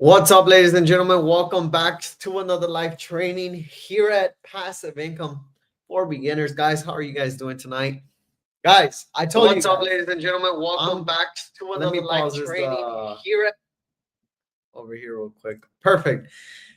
What's up, ladies and gentlemen? Welcome back to another live training here at Passive Income for Beginners. Guys, how are you guys doing tonight? Guys, I told you What's up, guys, ladies and gentlemen? Welcome I'm back to let me another live pause this training here at over here real quick. Perfect.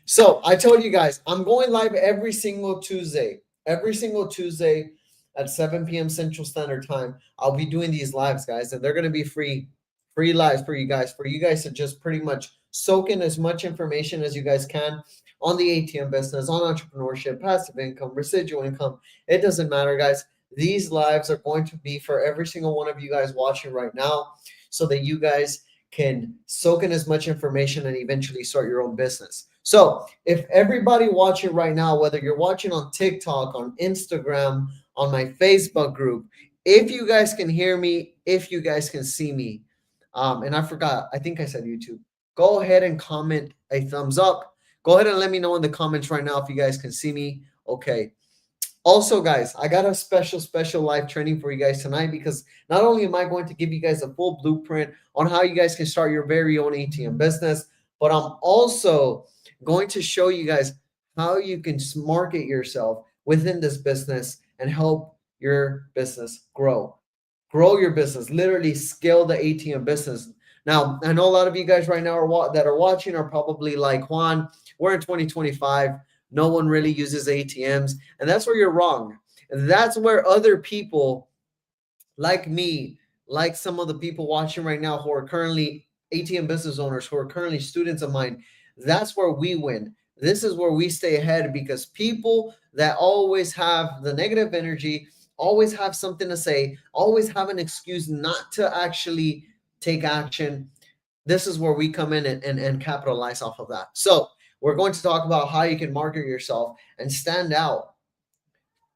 So I told you guys, I'm going live every single Tuesday. Every single Tuesday at 7 p.m. Central Standard Time. I'll be doing these lives, guys, and they're gonna be free lives for you guys to just pretty much soak in as much information as you guys can on the ATM business, on entrepreneurship, passive income, residual income. It doesn't matter, guys. These lives are going to be for every single one of you guys watching right now so that you guys can soak in as much information and eventually start your own business. So, if everybody watching right now, whether you're watching on TikTok, on Instagram, on my Facebook group, if you guys can hear me, if you guys can see me, and I forgot, I think I said YouTube, go ahead and comment a thumbs up. Go ahead and let me know in the comments right now if you guys can see me. Okay. Also, guys, I got a special live training for you guys tonight because not only am I going to give you guys a full blueprint on how you guys can start your very own ATM business, but I'm also going to show you guys how you can market yourself within this business and help your business grow. Grow your business, literally scale the ATM business. Now, I know a lot of you guys right now that are watching are probably like, Juan, we're in 2025. No one really uses ATMs. And that's where you're wrong. And that's where other people like me, like some of the people watching right now who are currently ATM business owners, who are currently students of mine, that's where we win. This is where we stay ahead because people that always have the negative energy, always have something to say, always have an excuse not to actually take action. This is where we come in and capitalize off of that. So, we're going to talk about how you can market yourself and stand out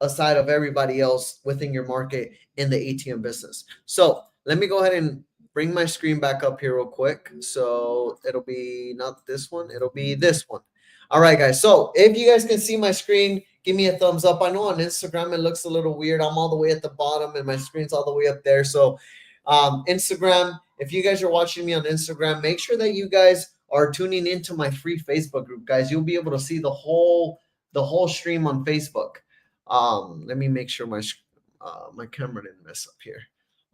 aside of everybody else within your market in the ATM business. So let me go ahead and bring my screen back up here real quick. So it'll be not this one, it'll be this one. All right, guys. So if you guys can see my screen, give me a thumbs up. I know on Instagram it looks a little weird. I'm all the way at the bottom and my screen's all the way up there. So Instagram, if you guys are watching me on Instagram, make sure that you guys are tuning into my free Facebook group, guys. You'll be able to see the whole stream on Facebook. Let me make sure my camera didn't mess up here.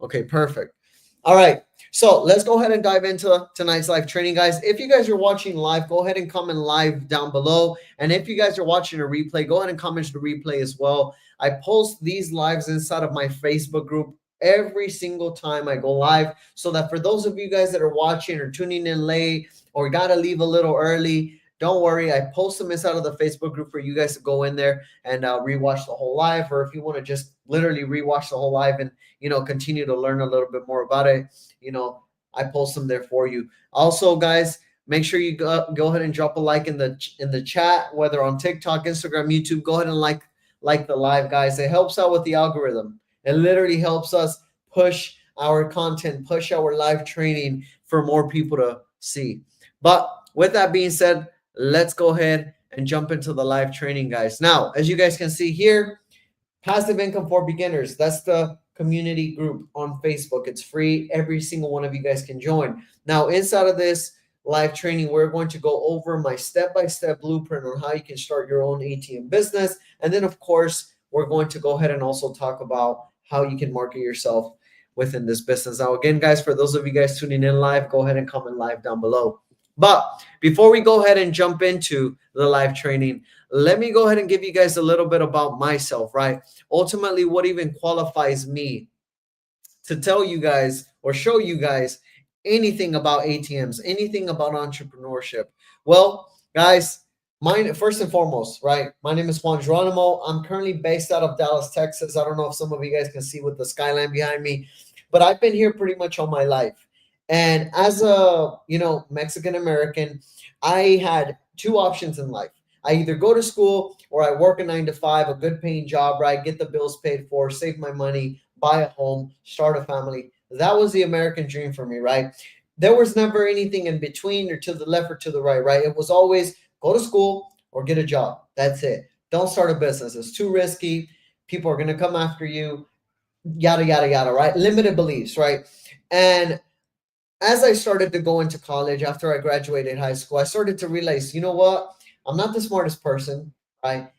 Okay, perfect. All right, so let's go ahead and dive into tonight's live training, guys. If you guys are watching live, go ahead and comment live down below. And if you guys are watching a replay, go ahead and comment the replay as well. I post these lives inside of my Facebook group every single time I go live, so that for those of you guys that are watching or tuning in late or gotta leave a little early, don't worry. I post them inside of the Facebook group for you guys to go in there and rewatch the whole live, or if you want to just literally rewatch the whole live and continue to learn a little bit more about it, I post them there for you. Also, guys, make sure you go ahead and drop a like in the chat, whether on TikTok, Instagram, YouTube. Go ahead and like the live, guys. It helps out with the algorithm. It literally helps us push our content, push our live training for more people to see. But with that being said, let's go ahead and jump into the live training, guys. Now, as you guys can see here, Passive Income for Beginners. That's the community group on Facebook. It's free. Every single one of you guys can join. Now, inside of this live training, we're going to go over my step-by-step blueprint on how you can start your own ATM business. And then, of course, we're going to go ahead and also talk about how you can market yourself within this business. Now, again, guys, for those of you guys tuning in live, go ahead and comment live down below. But before we go ahead and jump into the live training, let me go ahead and give you guys a little bit about myself, right? Ultimately, what even qualifies me to tell you guys or show you guys anything about ATMs, anything about entrepreneurship. Well, guys, mine first and foremost, right? My name is Juan Geronimo. I'm currently based out of Dallas, Texas. I don't know if some of you guys can see with the skyline behind me, but I've been here pretty much all my life. And as a, Mexican American, I had two options in life. I either go to school or I work a 9 to 5, a good paying job, right? Get the bills paid for, save my money, buy a home, start a family. That was the American dream for me, right? There was never anything in between or to the left or to the right, right? It was always go to school or get a job. That's it. Don't start a business. It's too risky. People are going to come after you, yada, yada, yada, right? Limited beliefs, right? And as I started to go into college after I graduated high school, I started to realize, you know what? I'm not the smartest person, right?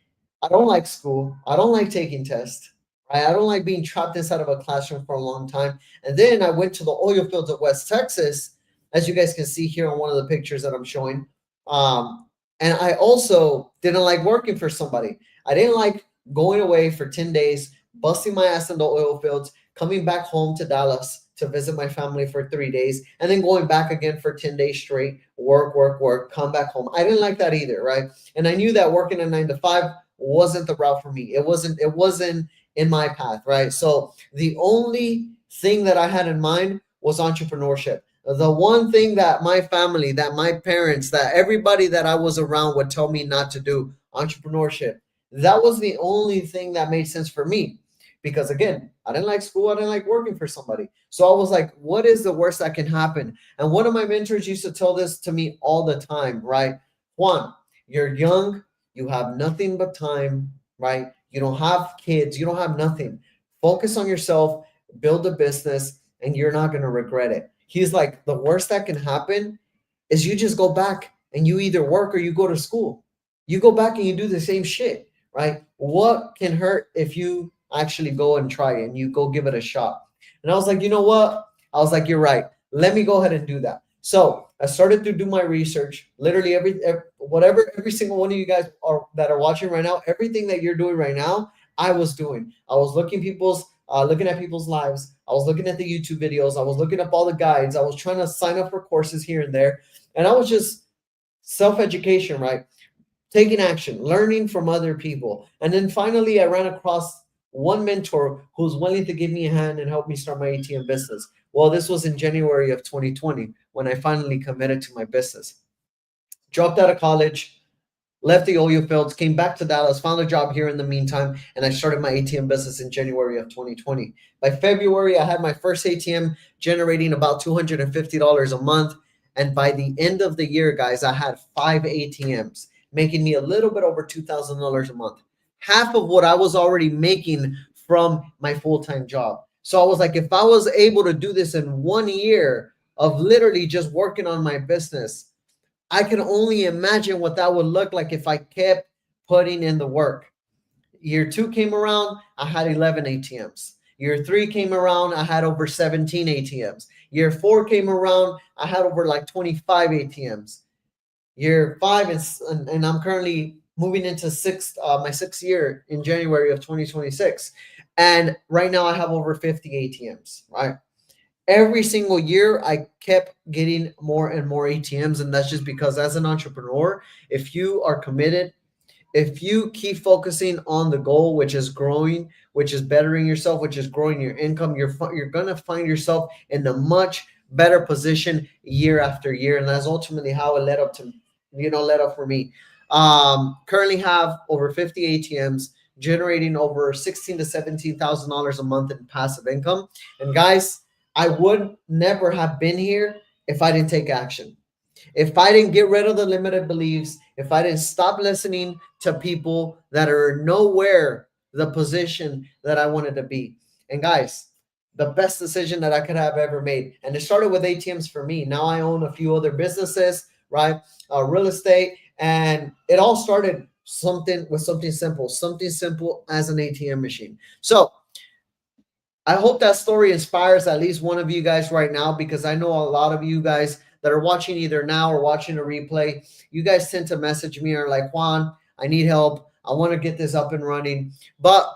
I don't like school. I don't like taking tests. Right? I don't like being trapped inside of a classroom for a long time. And then I went to the oil fields of West Texas, as you guys can see here on one of the pictures that I'm showing. Um, and I also didn't like working for somebody. I didn't like going away for 10 days, busting my ass in the oil fields, coming back home to Dallas to visit my family for 3 days, and then going back again for 10 days straight, work, work, work, come back home. I didn't like that either, right? And I knew that working a 9 to 5 wasn't the route for me. It wasn't in my path, right? So the only thing that I had in mind was entrepreneurship. The one thing that my family, that my parents, that everybody that I was around would tell me not to do, entrepreneurship. That was the only thing that made sense for me. Because again, I didn't like school, I didn't like working for somebody. So I was like, what is the worst that can happen? And one of my mentors used to tell this to me all the time, right? Juan, you're young, you have nothing but time, right? You don't have kids, you don't have nothing. Focus on yourself, build a business, and you're not going to regret it. He's like, the worst that can happen is you just go back and you either work or you go to school. You go back and you do the same shit, right? What can hurt if you actually go and try it and you go give it a shot? And I was like, you know what? I was like, you're right. Let me go ahead and do that. So I started to do my research. Literally every single one of you guys are that are watching right now, everything that you're doing right now, I was doing. I was looking at people's lives. I was looking at the YouTube videos. I was looking up all the guides. I was trying to sign up for courses here and there, and I was just self education, right? Taking action, learning from other people, and then finally I ran across one mentor who's willing to give me a hand and help me start my ATM business. Well, this was in January of 2020 when I finally committed to my business. Dropped out of college, left the oil fields, came back to Dallas, found a job here in the meantime, and I started my ATM business in January of 2020. By February, I had my first ATM generating about $250 a month. And by the end of the year, guys, I had 5 ATMs, making me a little bit over $2,000 a month. Half of what I was already making from my full time job. So I was like, if I was able to do this in 1 year of literally just working on my business, I can only imagine what that would look like if I kept putting in the work. Year two came around, I had 11 ATMs. Year three came around, I had over 17 ATMs. Year four came around, I had over like 25 ATMs. Year five and I'm currently moving into my sixth year in January of 2026. And right now I have over 50 ATMs, right? Every single year I kept getting more and more ATMs, and that's just because as an entrepreneur, if you are committed, if you keep focusing on the goal, which is growing, which is bettering yourself, which is growing your income, you're going to find yourself in a much better position year after year. And that's ultimately how it led up for me. Currently have over 50 ATMs, generating over 16 to $17,000 a month in passive income. And guys, I would never have been here if I didn't take action. If I didn't get rid of the limited beliefs, if I didn't stop listening to people that are nowhere the position that I wanted to be. And guys, the best decision that I could have ever made. And it started with ATMs for me. Now I own a few other businesses, right? Real estate. And it all started something simple as an ATM machine. So I hope that story inspires at least one of you guys right now, because I know a lot of you guys that are watching either now or watching a replay, you guys tend to message me or like, Juan, I need help. I want to get this up and running. But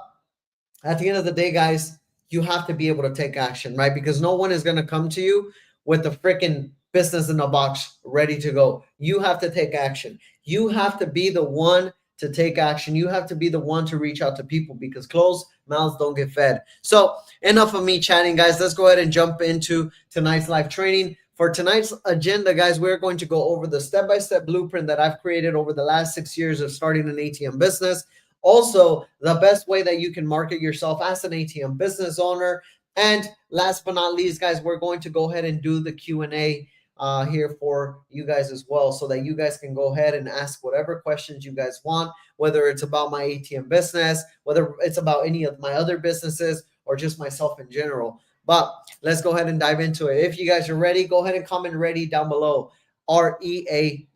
at the end of the day, guys, you have to be able to take action, right? Because no one is going to come to you with the freaking business in a box ready to go. You have to take action. You have to be the one to take action. You have to be the one to reach out to people, because closed mouths don't get fed. So enough of me chatting, guys. Let's go ahead and jump into tonight's live training. For tonight's agenda, guys, we're going to go over the step-by-step blueprint that I've created over the last 6 years of starting an ATM business. Also, the best way that you can market yourself as an ATM business owner. And last but not least, guys, we're going to go ahead and do the Q&A here for you guys as well, so that you guys can go ahead and ask whatever questions you guys want, whether it's about my ATM business, whether it's about any of my other businesses, or just myself in general. But let's go ahead and dive into it. If you guys are ready, go ahead and comment ready down below. READY.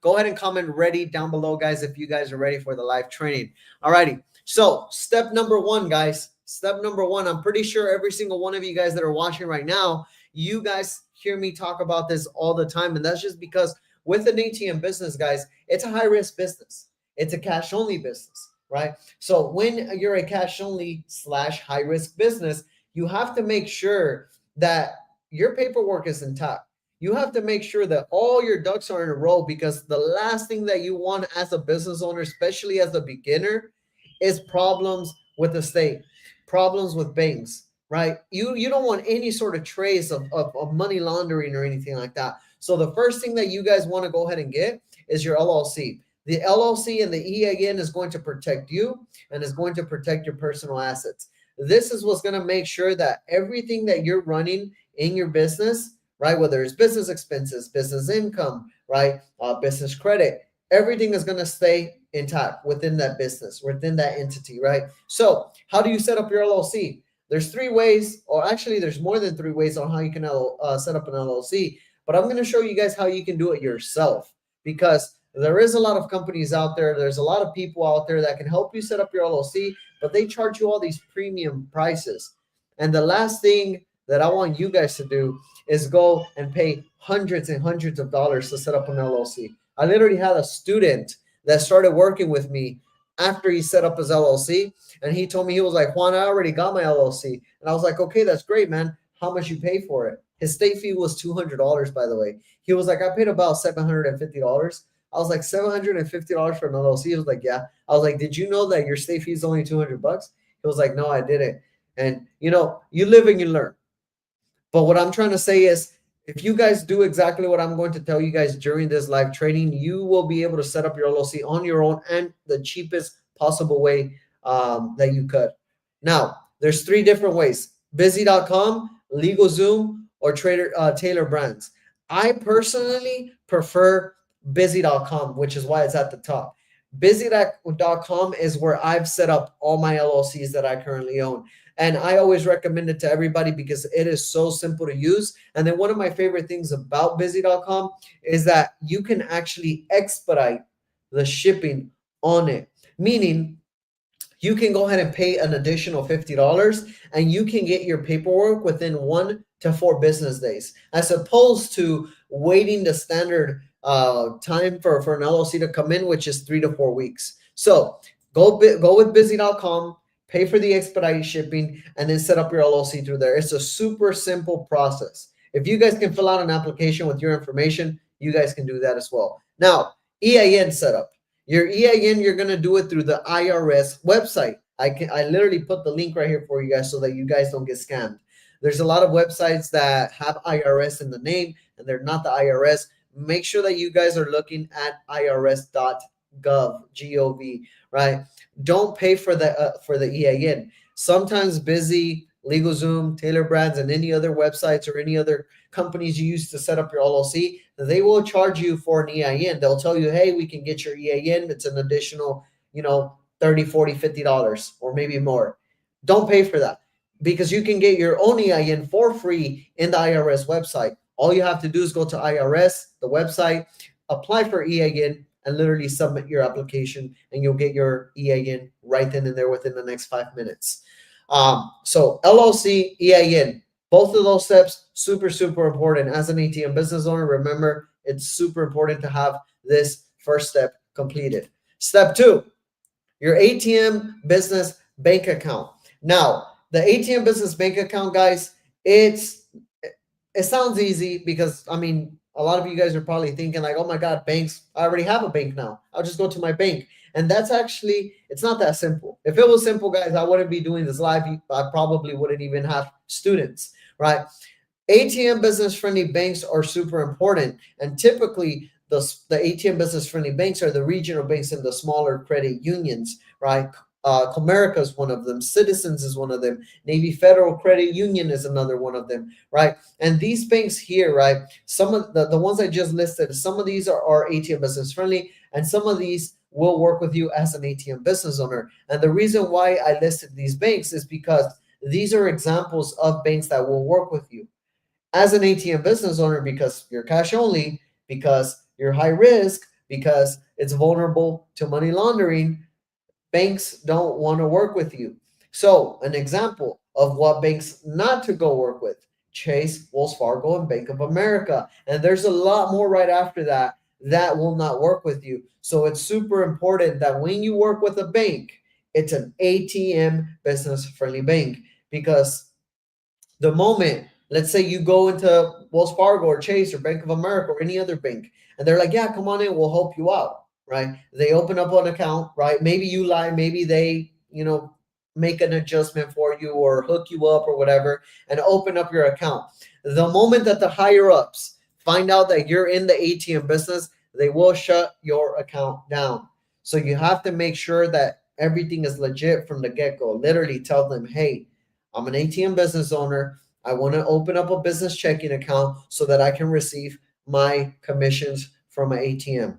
Go ahead and comment ready down below, guys, if you guys are ready for the live training. Alrighty. So step number one, guys. Step number one. I'm pretty sure every single one of you guys that are watching right now, you guys hear me talk about this all the time. And that's just because with an ATM business, guys, it's a high risk business. It's a cash only business, right? So when you're a cash only / high risk business, you have to make sure that your paperwork is intact. You have to make sure that all your ducks are in a row, because the last thing that you want as a business owner, especially as a beginner, is problems with the state, problems with banks, right? You don't want any sort of trace of money laundering or anything like that. So the first thing that you guys want to go ahead and get is your LLC. The LLC and the EIN is going to protect you and is going to protect your personal assets. This is what's going to make sure that everything that you're running in your business, right, whether it's business expenses, business income, right, business credit, everything is going to stay intact within that business, within that entity, right? So how do you set up your LLC? There's 3 ways, or actually there's more than 3 ways on how you can set up an LLC, but I'm going to show you guys how you can do it yourself, because there is a lot of companies out there. There's a lot of people out there that can help you set up your LLC, but they charge you all these premium prices. And the last thing that I want you guys to do is go and pay hundreds and hundreds of dollars to set up an LLC. I literally had a student that started working with me after he set up his LLC, and he told me, he was like, Juan, I already got my LLC. And I was like, okay, that's great, man. How much you pay for it? His state fee was $200, by the way. He was like, I paid about $750. I was like, $750 for an LLC? He was like, yeah. I was like, did you know that your state fee is only $200? He was like, no, I didn't. And you live and you learn. But what I'm trying to say is, if you guys do exactly what I'm going to tell you guys during this live training, you will be able to set up your LLC on your own and the cheapest possible way that you could. Now, there's 3 different ways: busy.com, LegalZoom, or Taylor Brands. I personally prefer busy.com, which is why it's at the top. Busy.com is where I've set up all my LLCs that I currently own. And I always recommend it to everybody because it is so simple to use. And then one of my favorite things about busy.com is that you can actually expedite the shipping on it. Meaning, you can go ahead and pay an additional $50 and you can get your paperwork within 1 to 4 business days, as opposed to waiting the standard time for an LLC to come in, which is 3 to 4 weeks. So go with busy.com, pay for the expedited shipping, and then set up your LLC through there. It's a super simple process. If you guys can fill out an application with your information, you guys can do that as well. Now, EIN setup. Your EIN, you're going to do it through the IRS website. I literally put the link right here for you guys so that you guys don't get scammed. There's a lot of websites that have IRS in the name and they're not the IRS. Make sure that you guys are looking at irs.gov, G-O-V, right? Don't pay for the EIN. Sometimes Busy, LegalZoom, Taylor Brands, and any other websites or any other companies you use to set up your LLC, they will charge you for an EIN. They'll tell you, hey, we can get your EIN. It's an additional, $30, $40, $50 or maybe more. Don't pay for that, because you can get your own EIN for free in the IRS website. All you have to do is go to IRS, the website, apply for EIN, and literally submit your application, and you'll get your EIN right then and there within the next 5 minutes. So LLC, EIN, both of those steps, super, super important. As an ATM business owner, remember, it's super important to have this first step completed. Step 2, your ATM business bank account. Now, the ATM business bank account, guys, it sounds easy because, a lot of you guys are probably thinking like, oh my God, banks, I already have a bank now. I'll just go to my bank. And that's actually, it's not that simple. If it was simple, guys, I wouldn't be doing this live. I probably wouldn't even have students, right? ATM business friendly banks are super important. And typically the ATM business friendly banks are the regional banks and the smaller credit unions, right? Comerica is one of them. Citizens is one of them. Navy Federal Credit Union is another one of them, right? And these banks here, right, some of the ones I just listed, some of these are ATM business friendly, and some of these will work with you as an ATM business owner. And the reason why I listed these banks is because These are examples of banks that will work with you. As an ATM business owner, because you're cash only, because you're high risk, because it's vulnerable to money laundering, banks don't want to work with you. So, an example of what banks not to go work with: Chase, Wells Fargo, and Bank of America. And there's a lot more right after that that will not work with you. So, it's super important that when you work with a bank, it's an ATM business friendly bank, because the moment, let's say you go into Wells Fargo or Chase or Bank of America or any other bank, and they're like, yeah, come on in, we'll help you out, right? They open up an account, right? Maybe you lie, maybe they, make an adjustment for you or hook you up or whatever and open up your account. The moment that the higher ups find out that you're in the ATM business, they will shut your account down. So you have to make sure that everything is legit from the get go. Literally tell them, hey, I'm an ATM business owner. I want to open up a business checking account so that I can receive my commissions from an ATM.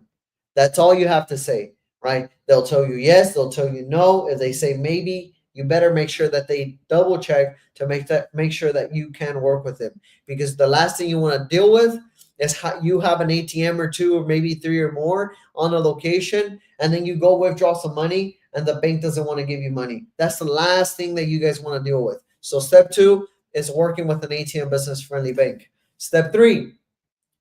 That's all you have to say, right? They'll tell you yes, they'll tell you no. If they say maybe, you better make sure that they double check to make sure that you can work with them. Because the last thing you want to deal with is how you have an ATM or two or maybe three or more on a location, and then you go withdraw some money and the bank doesn't want to give you money. That's the last thing that you guys want to deal with. So step two is working with an ATM business friendly bank. Step three,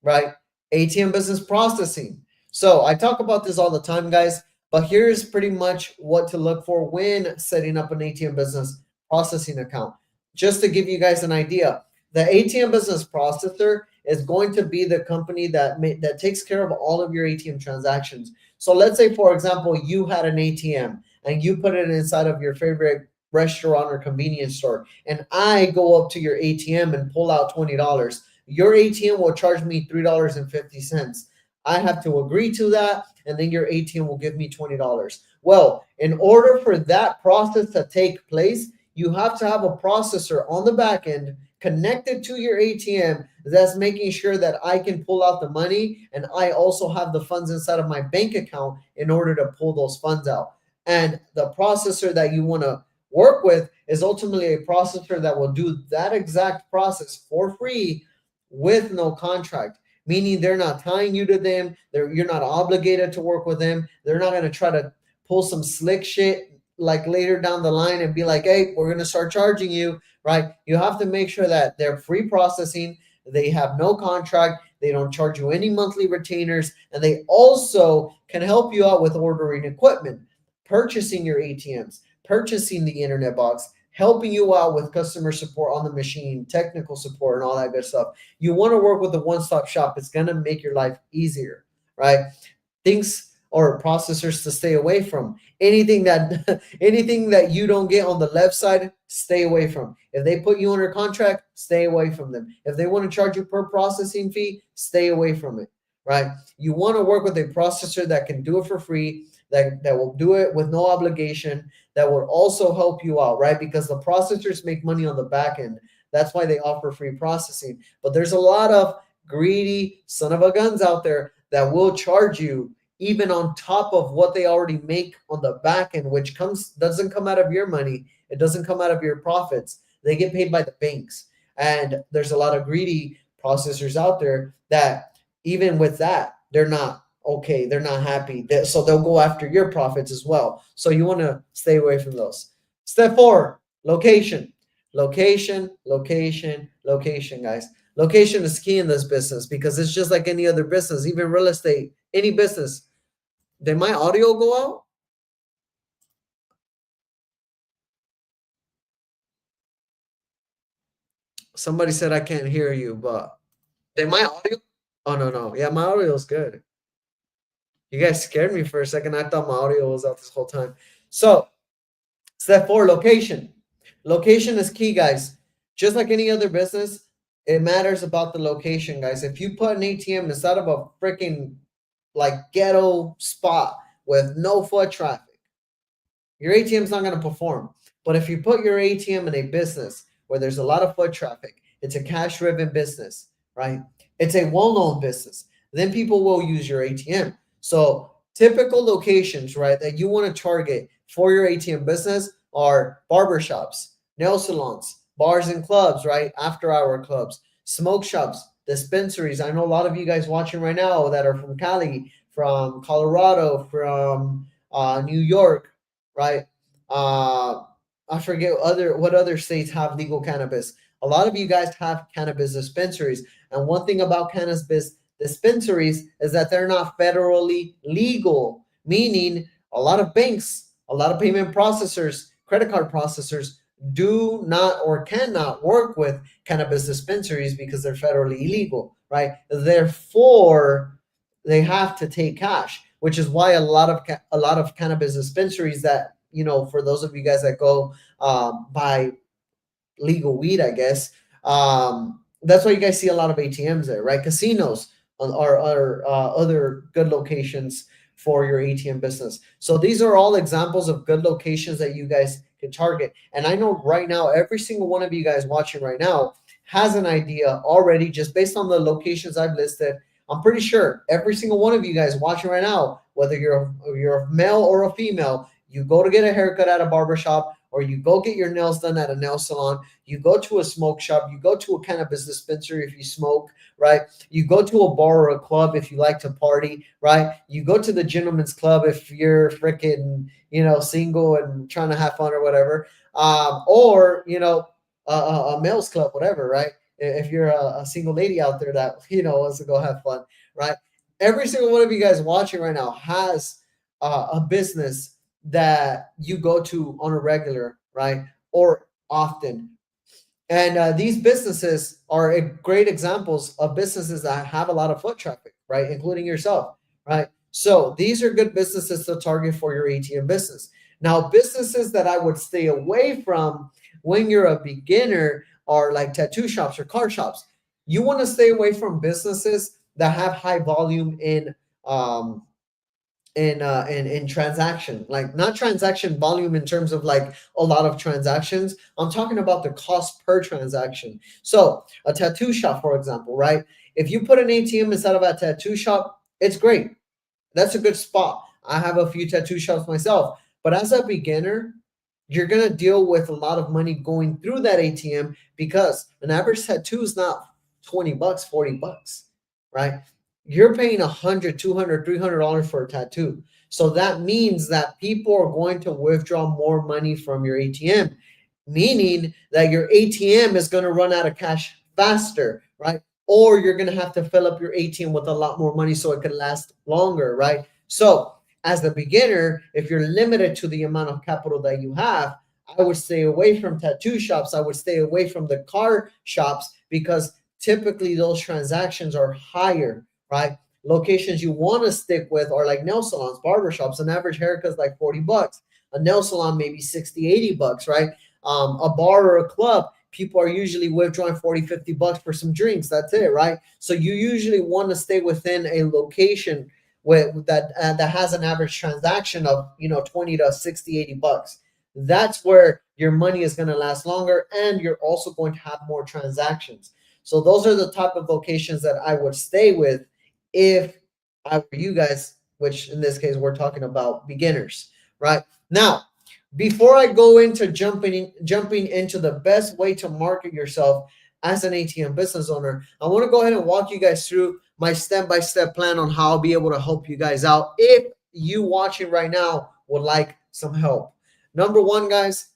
right? ATM business processing. So I talk about this all the time, guys, but here's pretty much what to look for when setting up an ATM business processing account. Just to give you guys an idea, the ATM business processor is going to be the company that takes care of all of your ATM transactions. So let's say, for example, you had an ATM and you put it inside of your favorite restaurant or convenience store, and I go up to your ATM and pull out $20. Your ATM will charge me $3.50. I have to agree to that, and then your ATM will give me $20. Well, in order for that process to take place, you have to have a processor on the back end connected to your ATM that's making sure that I can pull out the money, and I also have the funds inside of my bank account in order to pull those funds out. And the processor that you want to work with is ultimately a processor that will do that exact process for free with no contract, meaning they're not tying you to them. You're not obligated to work with them. They're not going to try to pull some slick shit like later down the line and be like, hey, we're going to start charging you, right? You have to make sure that they're free processing. They have no contract. They don't charge you any monthly retainers. And they also can help you out with ordering equipment, purchasing your ATMs, purchasing the internet box, helping you out with customer support on the machine, technical support, and all that good stuff. You want to work with a one-stop shop. It's going to make your life easier, right? Things or processors to stay away from. Anything that anything that you don't get on the left side, stay away from. If they put you under contract, stay away from them. If they want to charge you per processing fee, stay away from it, right? You want to work with a processor that can do it for free, that will do it with no obligation, that will also help you out, right? Because the processors make money on the back end. That's why they offer free processing. But there's a lot of greedy son of a guns out there that will charge you even on top of what they already make on the back end, which doesn't come out of your money. It doesn't come out of your profits. They get paid by the banks. And there's a lot of greedy processors out there that even with that, they're not okay. They're not happy. So they'll go after your profits as well. So you want to stay away from those. Step four, location. Location, location, location, guys. Location is key in this business because it's just like any other business, even real estate, any business. Did my audio go out? Somebody said I can't hear you, but did my audio? Oh, no, no. Yeah, my audio is good. You guys scared me for a second. I thought my audio was out this whole time. So, step four, location. Location is key, guys. Just like any other business, it matters about the location, guys. If you put an ATM inside of a freaking like ghetto spot with no foot traffic, your ATM is not going to perform. But if you put your ATM in a business where there's a lot of foot traffic, it's a cash driven business, right? It's a well known business, then people will use your ATM. So, typical locations, right, that you want to target for your ATM business are barbershops, nail salons, bars and clubs, right? After hour clubs, smoke shops, dispensaries. I know a lot of you guys watching right now that are from Cali, from Colorado, from New York, right? Uh, I forget what other states have legal cannabis. A lot of you guys have cannabis dispensaries, and one thing about cannabis dispensaries is that they're not federally legal, meaning a lot of banks, a lot of payment processors, credit card processors do not or cannot work with cannabis dispensaries because they're federally illegal, right? Therefore, they have to take cash, which is why a lot of cannabis dispensaries that, for those of you guys that go buy legal weed, I guess. That's why you guys see a lot of ATMs there, right? Casinos are other good locations for your ATM business. So these are all examples of good locations that you guys can target. And I know right now, every single one of you guys watching right now has an idea already just based on the locations I've listed. I'm pretty sure every single one of you guys watching right now, whether you're a male or a female, you go to get a haircut at a barbershop or you go get your nails done at a nail salon, you go to a smoke shop, you go to a cannabis dispensary if you smoke, right? You go to a bar or a club if you like to party, right? You go to the gentleman's club if you're freaking, single and trying to have fun or whatever. Or, a male's club, whatever, right? If you're a single lady out there that, wants to go have fun, right? Every single one of you guys watching right now has a business that you go to on a regular, right? Or often. And these businesses are great examples of businesses that have a lot of foot traffic, right? Including yourself, right? So these are good businesses to target for your ATM business. Now, businesses that I would stay away from when you're a beginner are like tattoo shops or car shops. You want to stay away from businesses that have high volume um, in transaction, like not transaction volume in terms of like a lot of transactions. I'm talking about the cost per transaction. So a tattoo shop, for example, right? If you put an ATM inside of a tattoo shop, it's great. That's a good spot. I have a few tattoo shops myself, but as a beginner, you're gonna deal with a lot of money going through that ATM because an average tattoo is not $20, $40, right? You're paying 100, 200, $300 for a tattoo. So that means that people are going to withdraw more money from your ATM, meaning that your ATM is going to run out of cash faster, right? Or you're going to have to fill up your ATM with a lot more money so it can last longer, right? So, as the beginner, if you're limited to the amount of capital that you have, I would stay away from tattoo shops. I would stay away from the car shops because typically those transactions are higher, right? Locations you want to stick with are like nail salons, barbershops. An average haircut is like $40. A nail salon maybe 60, $80, right? A bar or a club, people are usually withdrawing 40, $50 for some drinks. That's it, right? So you usually want to stay within a location that has an average transaction of 20 to 60, $80. That's where your money is going to last longer and you're also going to have more transactions. So those are the type of locations that I would stay with if I were you guys, which in this case we're talking about beginners, right? Now, before I go into jumping into the best way to market yourself as an ATM business owner, I want to go ahead and walk you guys through my step-by-step plan on how I'll be able to help you guys out if you watching right now would like some help. Number one, guys,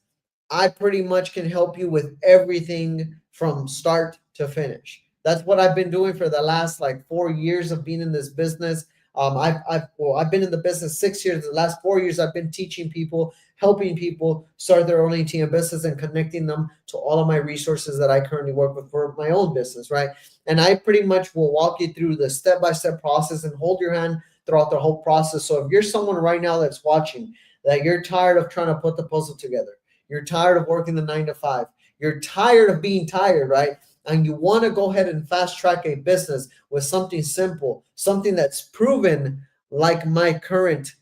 I pretty much can help you with everything from start to finish. That's what I've been doing for the last like 4 years of being in this business. I've been in the business 6 years. The last 4 years, I've been teaching people, helping people start their own ATM business and connecting them to all of my resources that I currently work with for my own business, right? And I pretty much will walk you through the step-by-step process and hold your hand throughout the whole process. So if you're someone right now that's watching that you're tired of trying to put the puzzle together, you're tired of working the 9 to 5, you're tired of being tired, right? And you want to go ahead and fast track a business with something simple, something that's proven like my current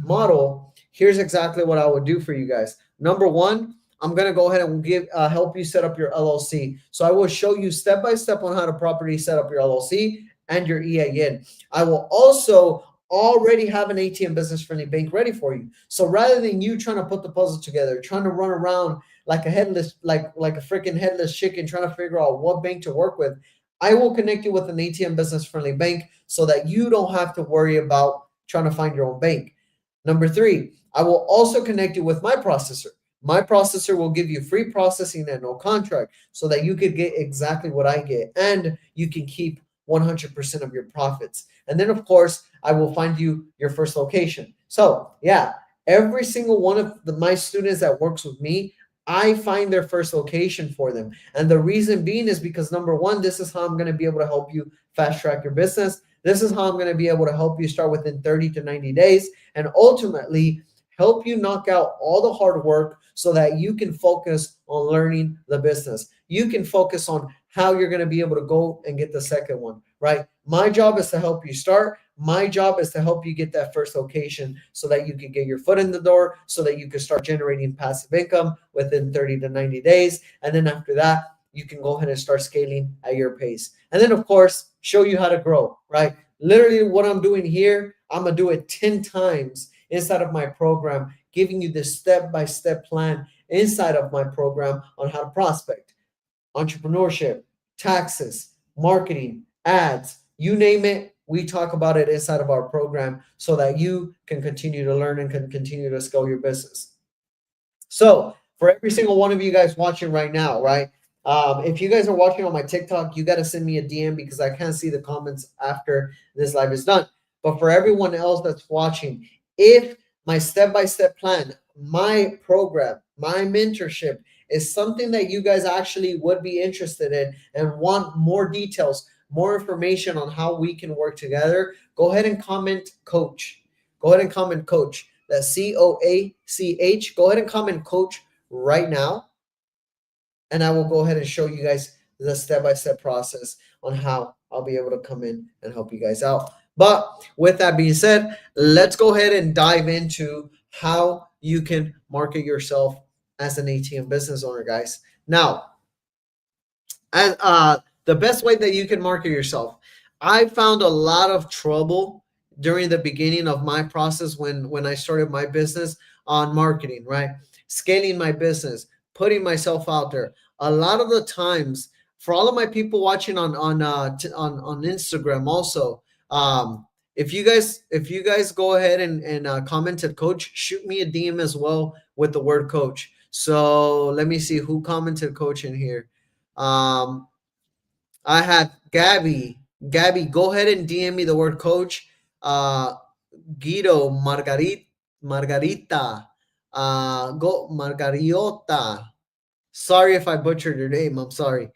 model, here's exactly what I would do for you guys. Number one, I'm going to go ahead and help you set up your LLC. So I will show you step by step on how to properly set up your LLC and your EIN. I will also already have an ATM business friendly bank ready for you. So rather than you trying to put the puzzle together, trying to run around like a headless, like a freaking headless chicken trying to figure out what bank to work with, I will connect you with an ATM business friendly bank so that you don't have to worry about trying to find your own bank. Number three, I will also connect you with my processor. My processor will give you free processing and no contract so that you could get exactly what I get and you can keep 100% of your profits. And then, of course, I will find you your first location. So, yeah, every single one of my students that works with me, I find their first location for them. And the reason being is because number one, this is how I'm going to be able to help you fast track your business. This is how I'm going to be able to help you start within 30 to 90 days and ultimately help you knock out all the hard work so that you can focus on learning the business. You can focus on how you're going to be able to go and get the second one, right? My job is to help you start. My job is to help you get that first location so that you can get your foot in the door, so that you can start generating passive income within 30 to 90 days. And then after that, you can go ahead and start scaling at your pace. And then, of course, show you how to grow, right? Literally, what I'm doing here, I'm going to do it 10 times inside of my program, giving you this step-by-step plan inside of my program on how to prospect, entrepreneurship, taxes, marketing, ads, you name it. We talk about it inside of our program so that you can continue to learn and can continue to scale your business. So for every single one of you guys watching right now, right? If you guys are watching on my TikTok, you got to send me a DM because I can't see the comments after this live is done. But for everyone else that's watching, if my step-by-step plan, my program, my mentorship is something that you guys actually would be interested in and want more details, more information on how we can work together, go ahead and comment coach. Go ahead and comment coach. That's COACH. Go ahead and comment coach right now. And I will go ahead and show you guys the step-by-step process on how I'll be able to come in and help you guys out. But with that being said, let's go ahead and dive into how you can market yourself as an ATM business owner, guys. Now, as the best way that you can market yourself, I found a lot of trouble during the beginning of my process when I started my business on marketing, right? Scaling my business, putting myself out there. A lot of the times, for all of my people watching on Instagram, also, if you guys go ahead and commented coach, shoot me a DM as well with the word coach. So let me see who commented coach in here. I had Gabby. Gabby, go ahead and DM me the word coach. Uh, Guido, Margarita, go Margariota. Sorry if I butchered your name. I'm sorry.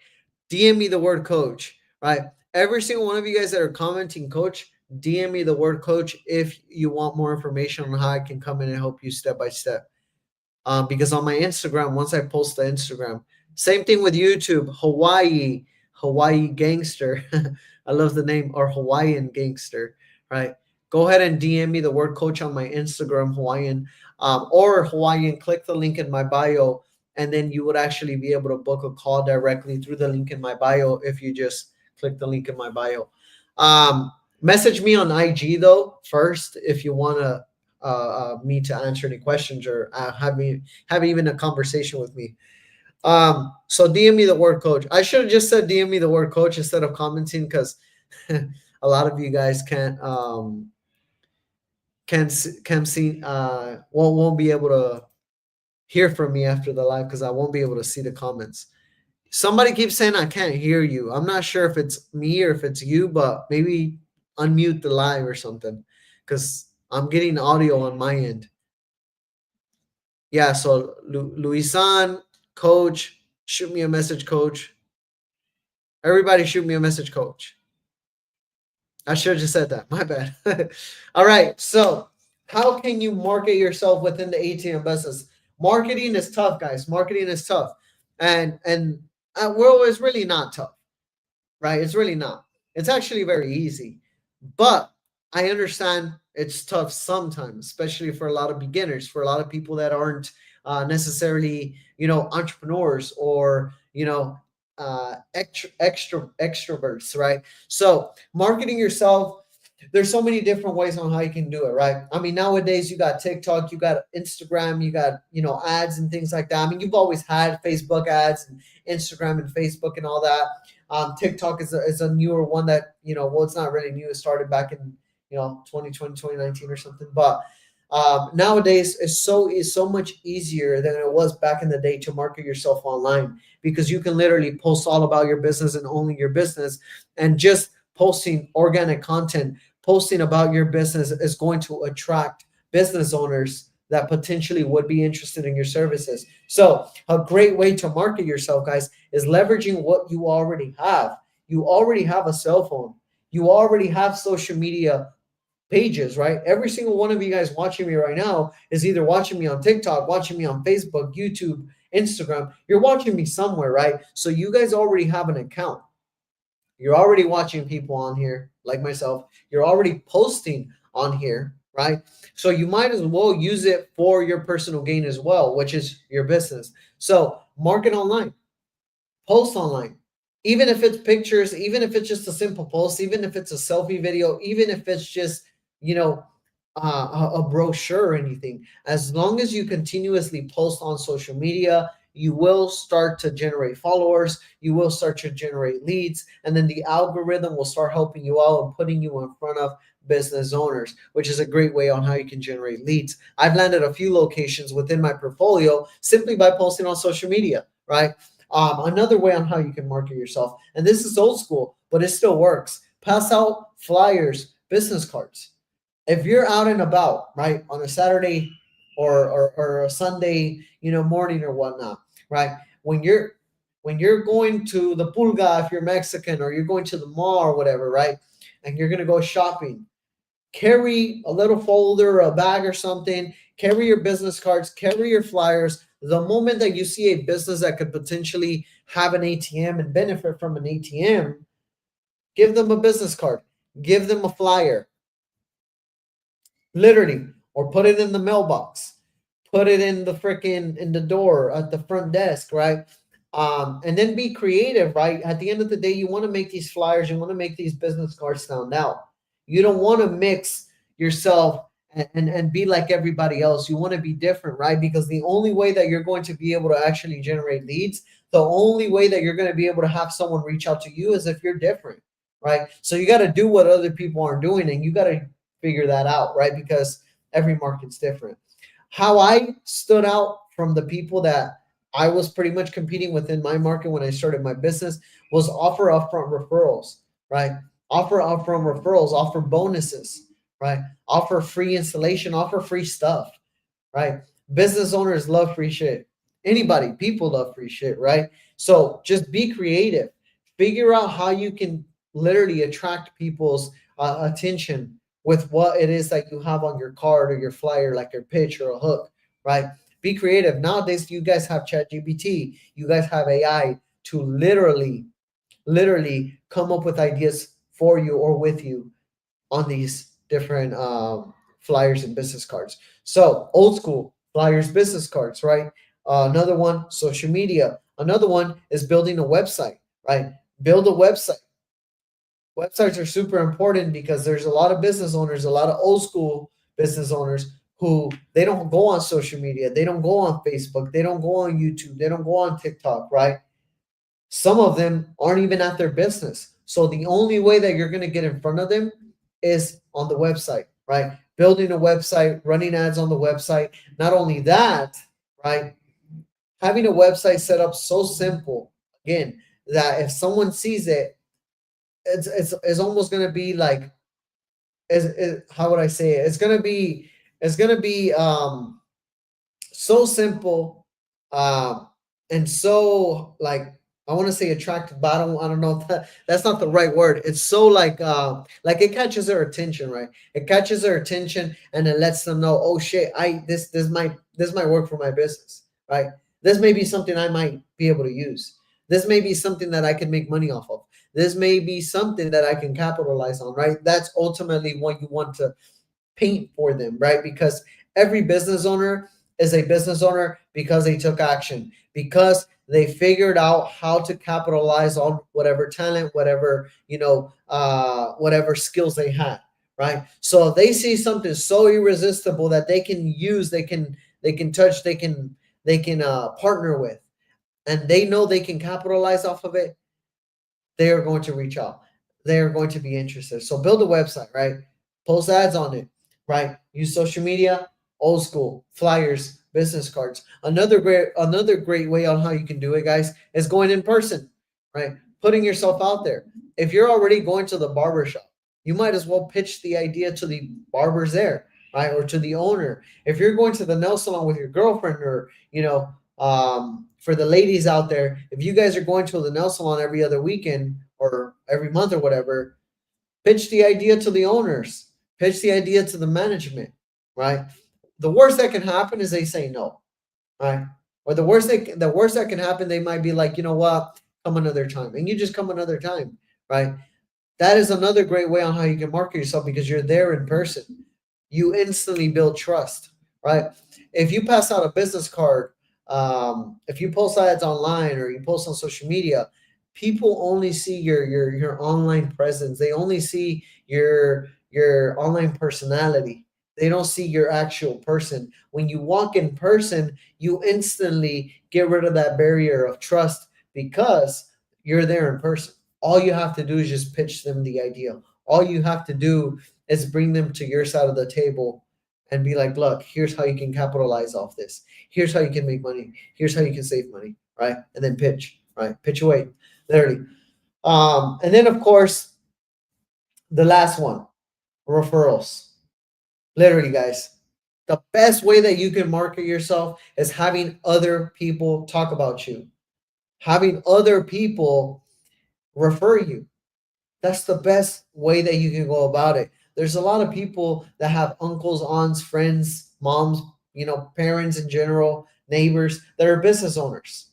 DM me the word coach. Right. Every single one of you guys that are commenting coach, DM me the word coach if you want more information on how I can come in and help you step by step. Because on my Instagram, once I post the Instagram, same thing with YouTube, Hawaii gangster. I love the name, or Hawaiian gangster, right? Go ahead and DM me the word coach on my Instagram, Hawaiian, or Hawaiian. Click the link in my bio, and then you would actually be able to book a call directly through the link in my bio if you just click the link in my bio. Message me on IG though first if you want to me to answer any questions or have even a conversation with me. So DM me the word coach. I should have just said DM me the word coach instead of commenting because a lot of you guys can't see won't be able to hear from me after the live because I won't be able to see the comments. Somebody keeps saying I can't hear you. I'm not sure if it's me or if it's you, but maybe unmute the live or something because I'm getting audio on my end. Yeah, so Luisan, coach, shoot me a message, coach. Everybody shoot me a message, coach. I should have just said that. My bad. All right. So, how can you market yourself within the ATM business? Marketing is tough, guys. Marketing is tough, and well, it's really not tough, right? It's really not. It's actually very easy, but I understand it's tough sometimes, especially for a lot of beginners, for a lot of people that aren't necessarily, entrepreneurs or extroverts, right? So marketing yourself there's so many different ways on how you can do it, right? I mean, nowadays you got TikTok, you got Instagram, you got, ads and things like that. I mean, you've always had Facebook ads and Instagram and Facebook and all that. TikTok is a newer one that, well, it's not really new. It started back in, 2020, 2019 or something. But nowadays it's so much easier than it was back in the day to market yourself online, because you can literally post all about your business and only your business, and just posting organic content, posting about your business is going to attract business owners that potentially would be interested in your services. So, a great way to market yourself, guys, is leveraging what you already have. You already have a cell phone, you already have social media pages, right? Every single one of you guys watching me right now is either watching me on TikTok, watching me on Facebook, YouTube, Instagram. You're watching me somewhere, right? So, you guys already have an account. You're already watching people on here, like myself. You're already posting on here, right? So you might as well use it for your personal gain as well, which is your business. So market online, post online, even if it's pictures, even if it's just a simple post, even if it's a selfie video, even if it's just, you know, a brochure or anything. As long as you continuously post on social media, you will start to generate followers, you will start to generate leads, and then the algorithm will start helping you out and putting you in front of business owners, which is a great way on how you can generate leads. I've landed a few locations within my portfolio simply by posting on social media, right? Another way on how you can market yourself, and this is old school, but it still works. Pass out flyers, business cards. If you're out and about, right, on a Saturday or a Sunday, morning or whatnot, right? When you're going to the pulga, if you're Mexican, or you're going to the mall or whatever, right? And you're gonna go shopping, carry a little folder, a bag or something, carry your business cards, carry your flyers. The moment that you see a business that could potentially have an ATM and benefit from an ATM, give them a business card, give them a flyer, literally, or put it in the mailbox, put it in the freaking in the door at the front desk, right? And then be creative, right? At the end of the day, you want to make these flyers, you want to make these business cards stand out. You don't want to mix yourself and be like everybody else. You want to be different, right? Because the only way that you're going to be able to actually generate leads, the only way that you're going to be able to have someone reach out to you is if you're different, right? So you got to do what other people aren't doing, and you got to figure that out, right? Because every market's different. How I stood out from the people that I was pretty much competing within my market when I started my business was offer upfront referrals, right? Offer upfront referrals, offer bonuses, right? Offer free installation, offer free stuff, right? Business owners love free shit. Anybody, people love free shit, right? So just be creative. Figure out how you can literally attract people's attention with what it is that you have on your card or your flyer, like your pitch or a hook, right? Be creative. Nowadays, you guys have ChatGPT, you guys have AI to literally come up with ideas for you or with you on these different flyers and business cards. So old school flyers, business cards, right? Another one, social media. Another one is building a website, right? Build a website. Websites are super important because there's a lot of business owners, a lot of old school business owners who they don't go on social media, they don't go on Facebook, they don't go on YouTube, they don't go on TikTok, right? Some of them aren't even at their business. So the only way that you're going to get in front of them is on the website, right? Building a website, running ads on the website. Not only that, right? Having a website set up so simple, again, that if someone sees it, it's almost going to be like, how would I say it? It's gonna be so simple, and so like, I want to say attractive, but I don't know if that's not the right word. It's so like it catches their attention, right? It catches their attention and it lets them know, oh shit, this might work for my business, right? This may be something I might be able to use. This may be something that I can make money off of. This may be something that I can capitalize on, right? That's ultimately what you want to paint for them, right? Because every business owner is a business owner because they took action, because they figured out how to capitalize on whatever talent, whatever whatever skills they had, right? So if they see something so irresistible that they can use, they can touch, they can partner with, and they know they can capitalize off of it, they are going to reach out. They are going to be interested. So build a website, right? Post ads on it, right? Use social media, old school, flyers, business cards. Another great way on how you can do it, guys, is going in person, right? Putting yourself out there. If you're already going to the barber shop, you might as well pitch the idea to the barbers there, right? Or to the owner. If you're going to the nail salon with your girlfriend, or for the ladies out there, if you guys are going to the nail salon every other weekend or every month or whatever, pitch the idea to the owners, pitch the idea to the management, right? The worst that can happen is they say no, right? Or the worst that can happen, they might be like, you know what, come another time, and you just come another time, right? That is another great way on how you can market yourself, because you're there in person. You instantly build trust, right? If you pass out a business card, if you post ads online or you post on social media, people only see your online presence. They only see your online personality. They don't see your actual person. When you walk in person, you instantly get rid of that barrier of trust, because you're there in person. All you have to do is just pitch them the idea. All you have to do is bring them to your side of the table and be like, look, here's how you can capitalize off this. Here's how you can make money. Here's how you can save money, right? And then pitch, right? Pitch away, literally. And then, of course, the last one, referrals. Literally, guys, the best way that you can market yourself is having other people talk about you, having other people refer you. That's the best way that you can go about it. There's a lot of people that have uncles, aunts, friends, moms, parents in general, neighbors that are business owners.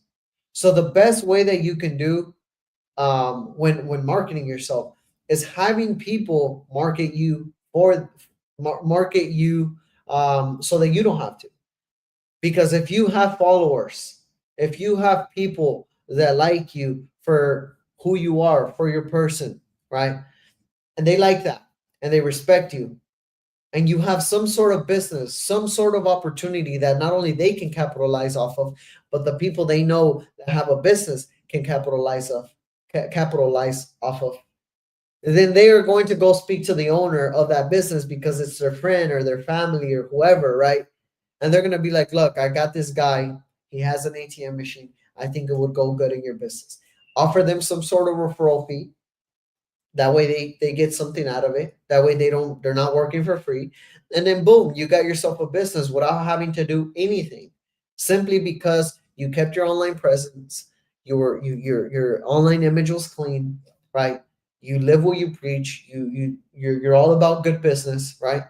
So the best way that you can do, when marketing yourself, is having people market you, or market you, so that you don't have to. Because if you have followers, if you have people that like you for who you are, for your person, right? And they like that, and they respect you, and you have some sort of business, some sort of opportunity that not only they can capitalize off of, but the people they know that have a business can capitalize off of. Then they are going to go speak to the owner of that business, because it's their friend or their family or whoever, right? And they're going to be like, look, I got this guy. He has an ATM machine. I think it would go good in your business. Offer them some sort of referral fee. That way they get something out of it. That way they're not working for free. And then boom, you got yourself a business without having to do anything. Simply because you kept your online presence, your online image was clean, right? You live what you preach. You're all about good business, right?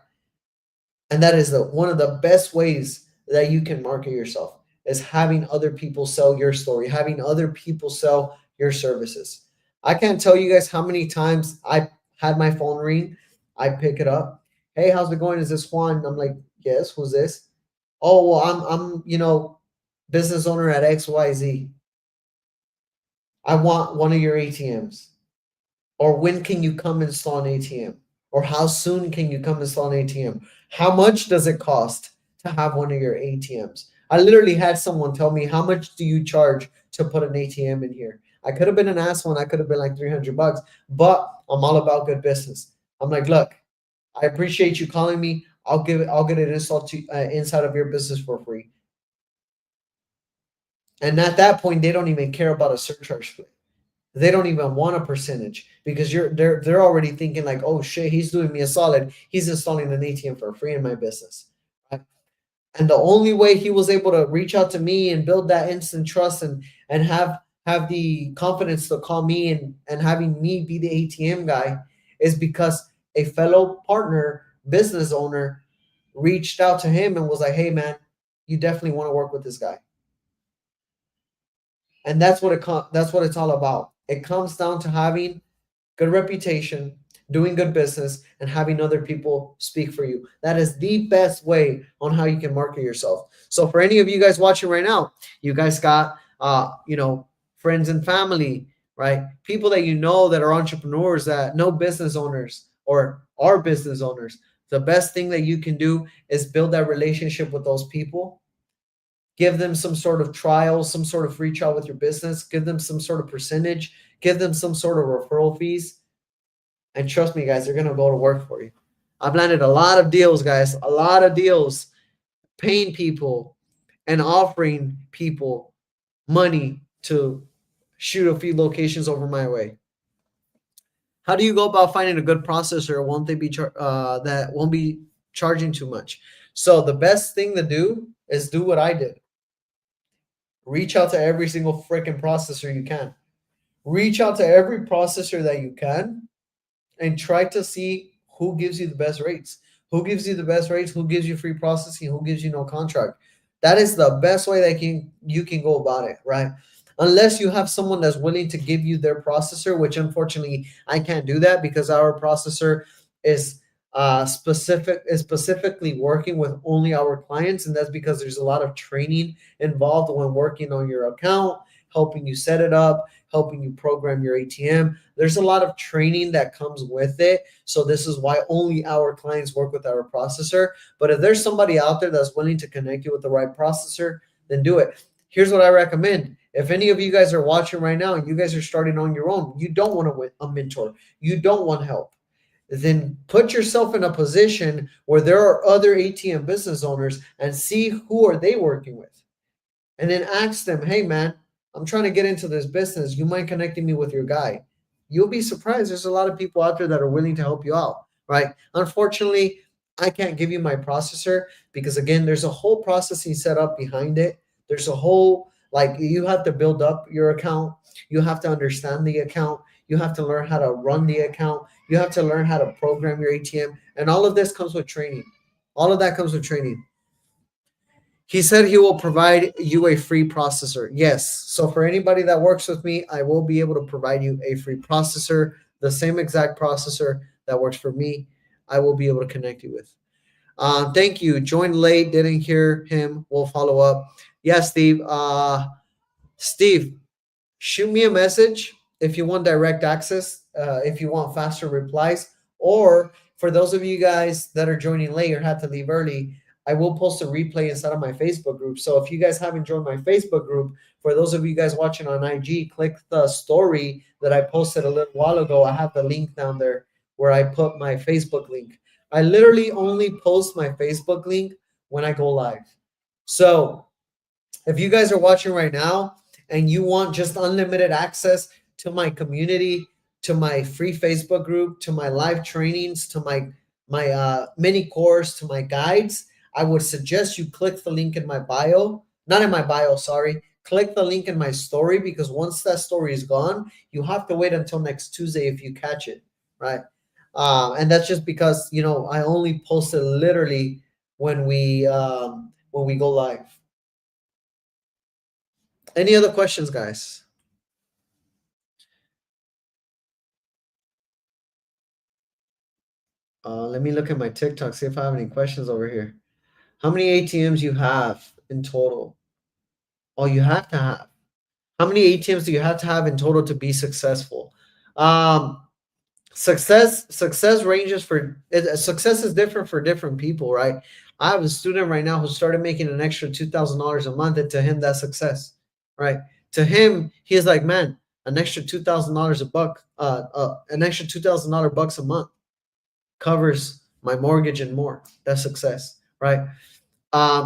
And that is one of the best ways that you can market yourself, is having other people sell your story, having other people sell your services. I can't tell you guys how many times I had my phone ring. I pick it up. Hey, how's it going? Is this Juan? I'm like, yes. Who's this? Oh, well, I'm business owner at XYZ. I want one of your ATMs. Or when can you come install an ATM? Or how soon can you come install an ATM? How much does it cost to have one of your ATMs? I literally had someone tell me, how much do you charge to put an ATM in here? I could have been an asshole, and I could have been like $300, but I'm all about good business. I'm like, look, I appreciate you calling me. I'll get it installed inside of your business for free. And at that point, they don't even care about a surcharge fee. They don't even want a percentage, because they're already thinking like, oh shit, he's doing me a solid. He's installing an ATM for free in my business. Right? And the only way he was able to reach out to me and build that instant trust, and have the confidence to call me, and having me be the ATM guy, is because a fellow partner, business owner, reached out to him and was like, hey man, you definitely want to work with this guy. And that's what it's all about. It comes down to having good reputation, doing good business, and having other people speak for you. That is the best way on how you can market yourself. So for any of you guys watching right now, you guys got friends and family, right? People that you know that are entrepreneurs, that know business owners, or are business owners, the best thing that you can do is build that relationship with those people. Give them some sort of trial, some sort of free trial with your business. Give them some sort of percentage. Give them some sort of referral fees. And trust me, guys, they're going to go to work for you. I've landed a lot of deals, guys, a lot of deals paying people and offering people money to shoot a few locations over my way. How do you go about finding a good processor? Won't they be that won't be charging too much? So the best thing to do is do what I did. Reach out to every single freaking processor you can. Reach out to every processor that you can and try to see who gives you the best rates. Who gives you the best rates? Who gives you free processing? Who gives you no contract? That is the best way that you can go about it, right? Unless you have someone that's willing to give you their processor, which unfortunately I can't do that because our processor is specifically working with only our clients, and that's because there's a lot of training involved when working on your account, helping you set it up, helping you program your ATM. There's a lot of training that comes with it. So this is why only our clients work with our processor. But if there's somebody out there that's willing to connect you with the right processor, then do it. Here's what I recommend. If any of you guys are watching right now and you guys are starting on your own, you don't want a mentor, you don't want help, then put yourself in a position where there are other ATM business owners and see who are they working with. And then ask them, hey man, I'm trying to get into this business. You mind connecting me with your guy? You'll be surprised. There's a lot of people out there that are willing to help you out, right? Unfortunately, I can't give you my processor because again, there's a whole processing set up behind it. There's a whole, like, you have to build up your account. You have to understand the account. You have to learn how to run the account. You have to learn how to program your ATM. And all of this comes with training. All of that comes with training. He said he will provide you a free processor. Yes. So for anybody that works with me, I will be able to provide you a free processor, the same exact processor that works for me. I will be able to connect you with. Thank you. Joined late, didn't hear him. We'll follow up. Yeah, Steve. Steve, shoot me a message if you want direct access, if you want faster replies, or for those of you guys that are joining late or had to leave early, I will post a replay inside of my Facebook group. So if you guys haven't joined my Facebook group, for those of you guys watching on IG, click the story that I posted a little while ago. I have the link down there where I put my Facebook link. I literally only post my Facebook link when I go live. So if you guys are watching right now and you want just unlimited access to my community, to my free Facebook group, to my live trainings, to my mini course, to my guides, I would suggest you click the link in my bio. Not in my bio, sorry. Click the link in my story, because once that story is gone, you have to wait until next Tuesday if you catch it, right? And that's just because, you know, I only post it literally when we go live. Any other questions, guys? Let me look at my TikTok, see if I have any questions over here. How many ATMs you have in total? Oh, you have to have. How many ATMs do you have to have in total to be successful? Success ranges for success is different for different people, right? I have a student right now who started making an extra $2,000 a month, and to him that's success, right? To him, he's like, man, an extra $2,000 a buck, an extra $2,000 bucks a month covers my mortgage and more. That's success, right?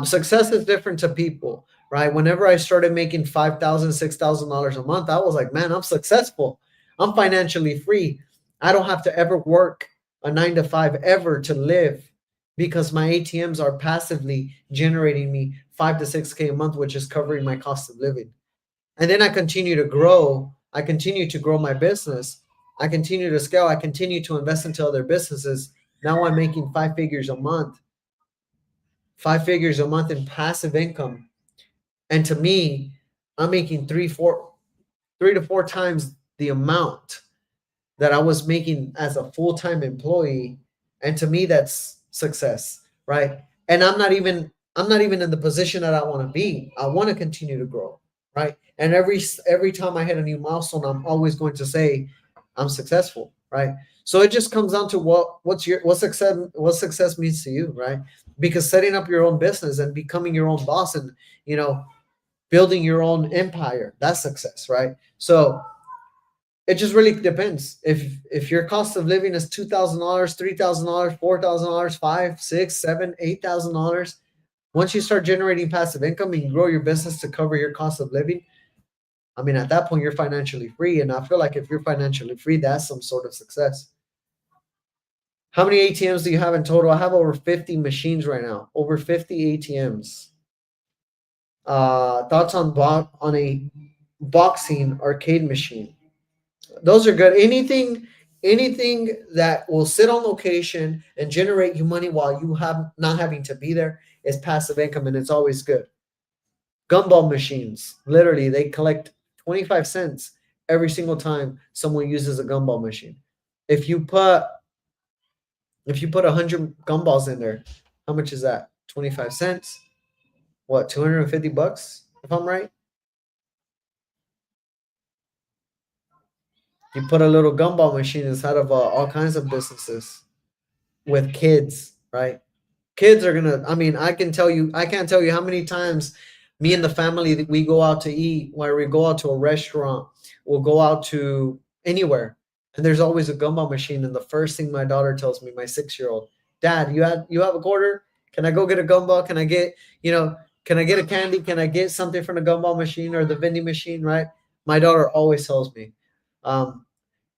Success is different to people, right? Whenever I started making $5,000, $6,000 a month, I was like, man, I'm successful. I'm financially free. I don't have to ever work a 9 to 5 ever to live, because my ATMs are passively generating me 5 to 6K a month, which is covering my cost of living. And then I continue to grow. I continue to grow my business. I continue to scale. I continue to invest into other businesses. Now I'm making 5 figures a month. 5 figures a month in passive income. And to me, I'm making 3 to 4 times the amount that I was making as a full-time employee. And to me, that's success, right? And I'm not even in the position that I want to be. I want to continue to grow, right? And every time I hit a new milestone, I'm always going to say I'm successful, right? So it just comes down to what success means to you, right? Because setting up your own business and becoming your own boss and you know building your own empire, that's success, right? So it just really depends. If your cost of living is $2,000, $3,000, $4,000, five, six, seven, $8,000, once you start generating passive income and you grow your business to cover your cost of living, I mean, at that point you're financially free. And I feel like if you're financially free, that's some sort of success. How many ATMs do you have in total? I have over 50 machines right now. Over 50 ATMs. Thoughts on a boxing arcade machine? Those are good. Anything that will sit on location and generate you money while you have not having to be there is passive income, and it's always good. Gumball machines, literally, they collect 25 cents every single time someone uses a gumball machine. If you put 100 gumballs in there, how much is that? 25 cents. What, $250 if I'm right? You put a little gumball machine inside of all kinds of businesses with kids, right? Kids are gonna. I mean, I can't tell you how many times me and the family that we go out to eat, where we go out to a restaurant, we'll go out to anywhere, and there's always a gumball machine. And the first thing my daughter tells me, my 6-year-old, Dad, you have a quarter? Can I go get a gumball? Can I get can I get a candy? Can I get something from the gumball machine or the vending machine? Right? My daughter always tells me. Um,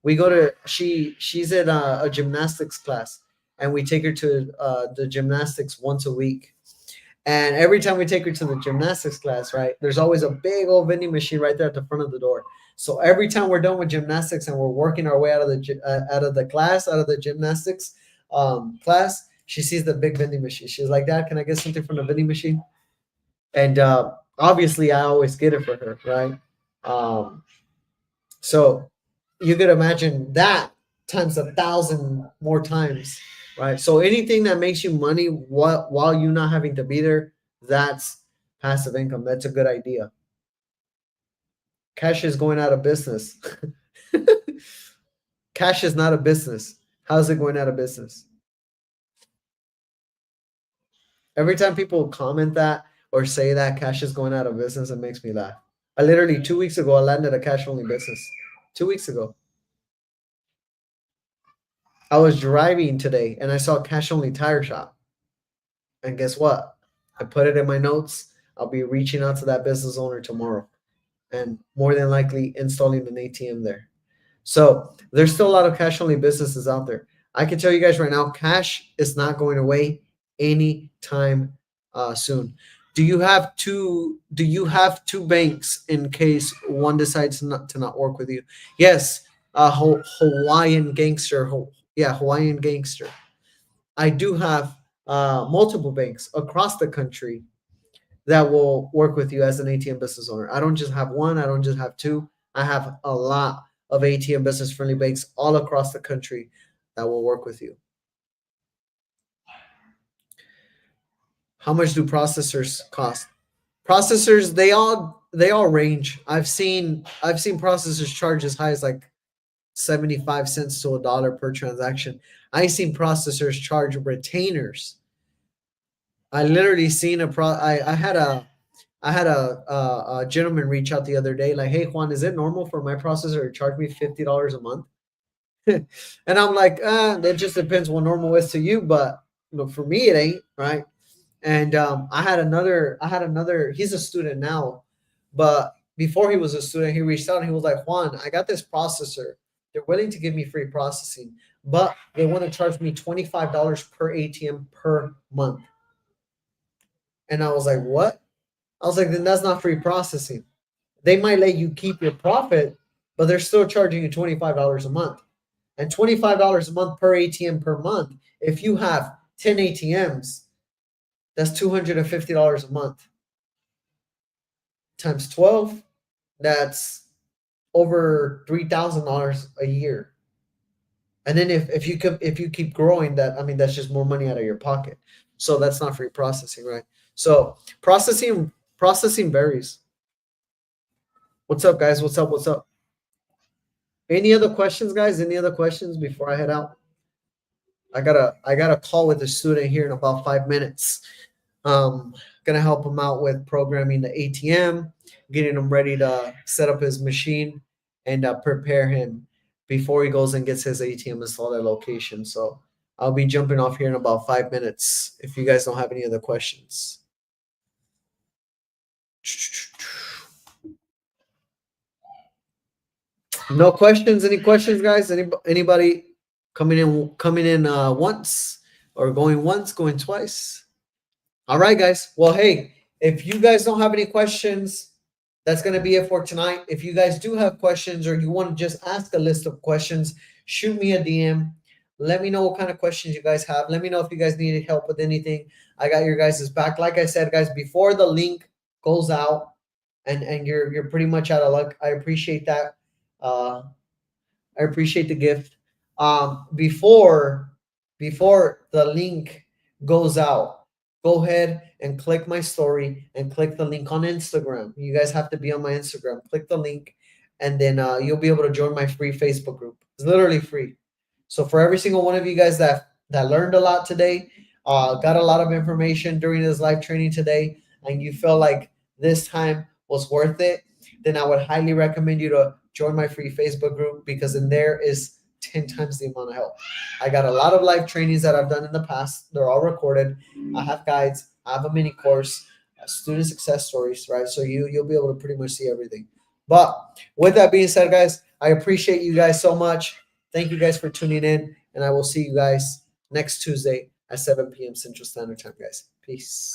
we go to she's at a gymnastics class, and we take her to the gymnastics once a week. And every time we take her to the gymnastics class, right, there's always a big old vending machine right there at the front of the door. So every time we're done with gymnastics and we're working our way out of the gymnastics class, she sees the big vending machine. She's like, Dad, can I get something from the vending machine? And obviously I always get it for her, right? So you could imagine that times 1,000 more times, right? So anything that makes you money while you're not having to be there, that's passive income. That's a good idea. Cash is going out of business. Cash is not a business. How's it going out of business? Every time people comment that or say that cash is going out of business, it makes me laugh. I literally 2 weeks ago I landed a cash only business. 2 weeks ago. I was driving today and I saw cash only tire shop. And guess what? I put it in my notes. I'll be reaching out to that business owner tomorrow and more than likely installing an ATM there. So there's still a lot of cash only businesses out there. I can tell you guys right now, cash is not going away anytime soon. Do you have two banks in case one decides to not work with you? Yes, Hawaiian gangster. Hawaiian gangster. I do have multiple banks across the country that will work with you as an ATM business owner. I don't just have one. I don't just have two. I have a lot of ATM business friendly banks all across the country that will work with you. How much do processors cost? Processors, they all range. I've seen processors charge as high as like 75 cents to $1 per transaction. I've seen processors charge retainers. I literally seen I had a gentleman reach out the other day, like, hey Juan, is it normal for my processor to charge me $50 a month? And I'm like, that just depends what normal is to you, but for me it ain't, right? And I had another. He's a student now, but before he was a student, he reached out and he was like, Juan, I got this processor. They're willing to give me free processing, but they want to charge me $25 per ATM per month. And I was like, what? I was like, then that's not free processing. They might let you keep your profit, but they're still charging you $25 a month. And $25 a month per ATM per month. If you have 10 ATMs, that's $250 a month. Times 12, that's over $3,000 a year. And then if you keep growing, that, I mean, that's just more money out of your pocket. So that's not free processing, right? So processing varies. What's up, guys? What's up? Any other questions, guys? Any other questions before I head out? I got a call with a student here in about 5 minutes. Gonna help him out with programming the ATM, getting him ready to set up his machine, and prepare him before he goes and gets his ATM installed at location. So I'll be jumping off here in about 5 minutes. If you guys don't have any other questions. No questions? Any questions, guys? Anybody coming in once or going once, going twice? All right, guys. Well, hey, if you guys don't have any questions, that's going to be it for tonight. If you guys do have questions or you want to just ask a list of questions, shoot me a DM. Let me know what kind of questions you guys have. Let me know if you guys needed help with anything. I got your guys' back. Like I said, guys, before the link goes out and you're pretty much out of luck. I appreciate that. Uh, I appreciate the gift. Before the link goes out, go ahead and click my story and click the link on Instagram. You guys have to be on my Instagram. Click the link, and then you'll be able to join my free Facebook group. It's literally free. So for every single one of you guys that learned a lot today, got a lot of information during this live training today, and you feel like this time was worth it, then I would highly recommend you to join my free Facebook group, because in there is 10 times the amount of help. I got a lot of live trainings that I've done in the past. They're all recorded. I have guides. I have a mini course, student success stories, right? So you'll be able to pretty much see everything. But with that being said, guys, I appreciate you guys so much. Thank you guys for tuning in, and I will see you guys next Tuesday at 7 p.m. Central Standard Time, guys. Peace.